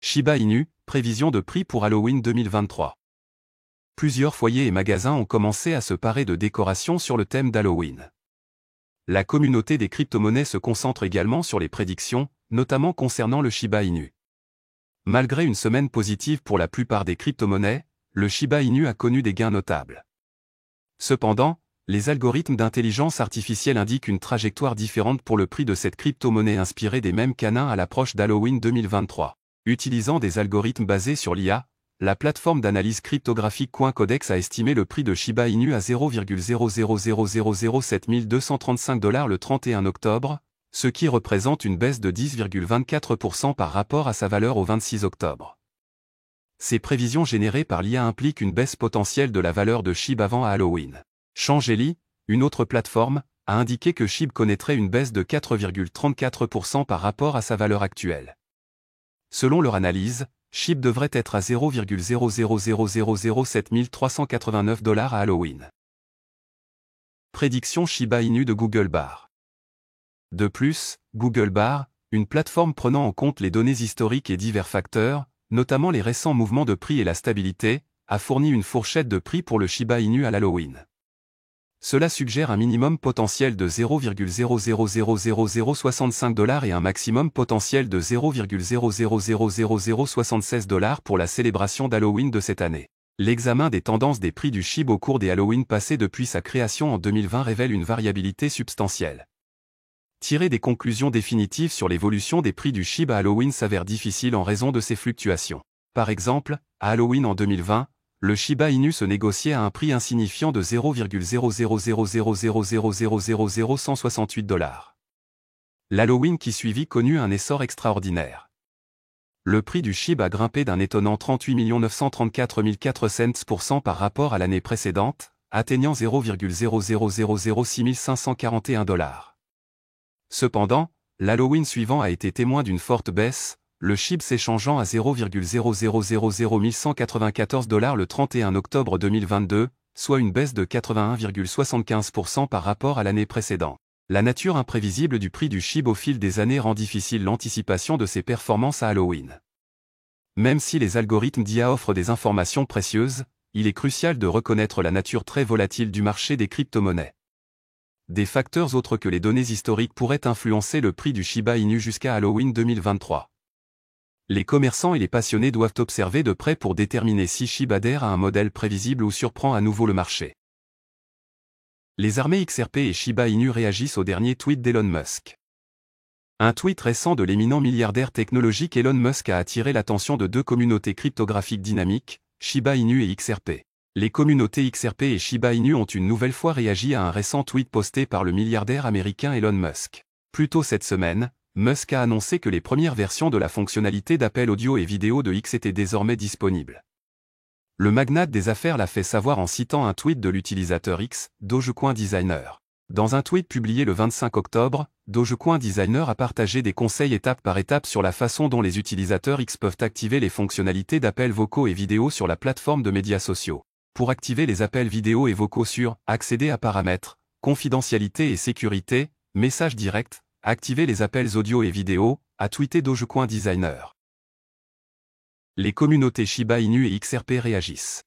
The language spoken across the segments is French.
Shiba Inu, prévision de prix pour Halloween 2023. Plusieurs foyers et magasins ont commencé à se parer de décorations sur le thème d'Halloween. La communauté des crypto-monnaies se concentre également sur les prédictions, notamment concernant le Shiba Inu. Malgré une semaine positive pour la plupart des crypto-monnaies, le Shiba Inu a connu des gains notables. Cependant, les algorithmes d'intelligence artificielle indiquent une trajectoire différente pour le prix de cette crypto-monnaie inspirée des mêmes canins à l'approche d'Halloween 2023. Utilisant des algorithmes basés sur l'IA, la plateforme d'analyse cryptographique CoinCodex a estimé le prix de Shiba Inu à 0,00007 235 $ le 31 octobre, ce qui représente une baisse de 10,24% par rapport à sa valeur au 26 octobre. Ces prévisions générées par l'IA impliquent une baisse potentielle de la valeur de SHIB avant Halloween. Changeli, une autre plateforme, a indiqué que SHIB connaîtrait une baisse de 4,34% par rapport à sa valeur actuelle. Selon leur analyse, SHIB devrait être à 0,00007 389 $ à Halloween. Prédiction Shiba Inu de Google Bar. De plus, Google Bar, une plateforme prenant en compte les données historiques et divers facteurs, notamment les récents mouvements de prix et la stabilité, a fourni une fourchette de prix pour le Shiba Inu à l'Halloween. Cela suggère un minimum potentiel de 0,000065 $ et un maximum potentiel de 0,000076 $ pour la célébration d'Halloween de cette année. L'examen des tendances des prix du SHIB au cours des Halloween passés depuis sa création en 2020 révèle une variabilité substantielle. Tirer des conclusions définitives sur l'évolution des prix du SHIB à Halloween s'avère difficile en raison de ces fluctuations. Par exemple, à Halloween en 2020, le Shiba Inu se négociait à un prix insignifiant de 0,0000000000168 $. L'Halloween qui suivit connut un essor extraordinaire. Le prix du SHIB a grimpé d'un étonnant 38 934 400% par rapport à l'année précédente, atteignant 0,00006 541 $. Cependant, l'Halloween suivant a été témoin d'une forte baisse, le SHIB s'échangeant à 0,0001194 $ le 31 octobre 2022, soit une baisse de 81,75% par rapport à l'année précédente. La nature imprévisible du prix du SHIB au fil des années rend difficile l'anticipation de ses performances à Halloween. Même si les algorithmes d'IA offrent des informations précieuses, il est crucial de reconnaître la nature très volatile du marché des crypto-monnaies. Des facteurs autres que les données historiques pourraient influencer le prix du Shiba Inu jusqu'à Halloween 2023. Les commerçants et les passionnés doivent observer de près pour déterminer si SHIB adhère à un modèle prévisible ou surprend à nouveau le marché. Les armées XRP et Shiba Inu réagissent au dernier tweet d'Elon Musk. Un tweet récent de l'éminent milliardaire technologique Elon Musk a attiré l'attention de deux communautés cryptographiques dynamiques, Shiba Inu et XRP. Les communautés XRP et Shiba Inu ont une nouvelle fois réagi à un récent tweet posté par le milliardaire américain Elon Musk. Plus tôt cette semaine, Musk a annoncé que les premières versions de la fonctionnalité d'appel audio et vidéo de X étaient désormais disponibles. Le magnate des affaires l'a fait savoir en citant un tweet de l'utilisateur X, Dogecoin Designer. Dans un tweet publié le 25 octobre, Dogecoin Designer a partagé des conseils étape par étape sur la façon dont les utilisateurs X peuvent activer les fonctionnalités d'appels vocaux et vidéo sur la plateforme de médias sociaux. Pour activer les appels vidéo et vocaux sur « Accéder à paramètres »,« Confidentialité et sécurité »,« Messages directs », activer les appels audio et vidéo, a tweeté Dogecoin Designer. Les communautés Shiba Inu et XRP réagissent.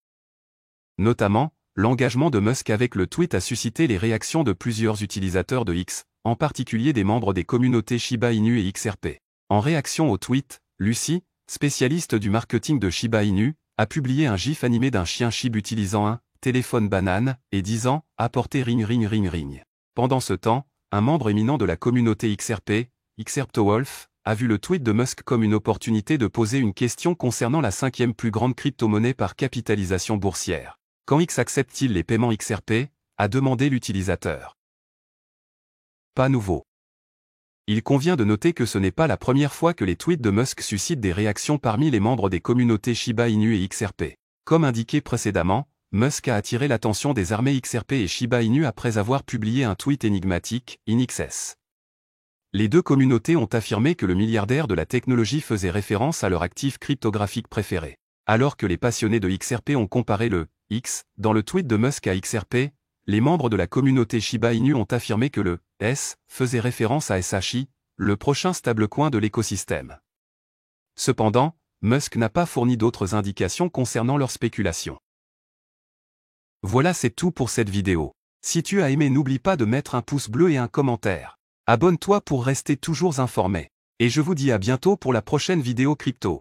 Notamment, l'engagement de Musk avec le tweet a suscité les réactions de plusieurs utilisateurs de X, en particulier des membres des communautés Shiba Inu et XRP. En réaction au tweet, Lucy, spécialiste du marketing de Shiba Inu, a publié un gif animé d'un chien SHIB utilisant un téléphone banane et disant « Apportez ring ring ring ring ». Pendant ce temps, un membre éminent de la communauté XRP, XRPtowolf, a vu le tweet de Musk comme une opportunité de poser une question concernant la 5e plus grande crypto-monnaie par capitalisation boursière. Quand X accepte-t-il les paiements XRP, a demandé l'utilisateur. Pas nouveau. Il convient de noter que ce n'est pas la première fois que les tweets de Musk suscitent des réactions parmi les membres des communautés Shiba Inu et XRP. Comme indiqué précédemment, Musk a attiré l'attention des armées XRP et Shiba Inu après avoir publié un tweet énigmatique, INXS. Les deux communautés ont affirmé que le milliardaire de la technologie faisait référence à leur actif cryptographique préféré. Alors que les passionnés de XRP ont comparé le X dans le tweet de Musk à XRP, les membres de la communauté Shiba Inu ont affirmé que le S faisait référence à SHI, le prochain stablecoin de l'écosystème. Cependant, Musk n'a pas fourni d'autres indications concernant leur spéculation. Voilà, c'est tout pour cette vidéo. Si tu as aimé, n'oublie pas de mettre un pouce bleu et un commentaire. Abonne-toi pour rester toujours informé. Et je vous dis à bientôt pour la prochaine vidéo crypto.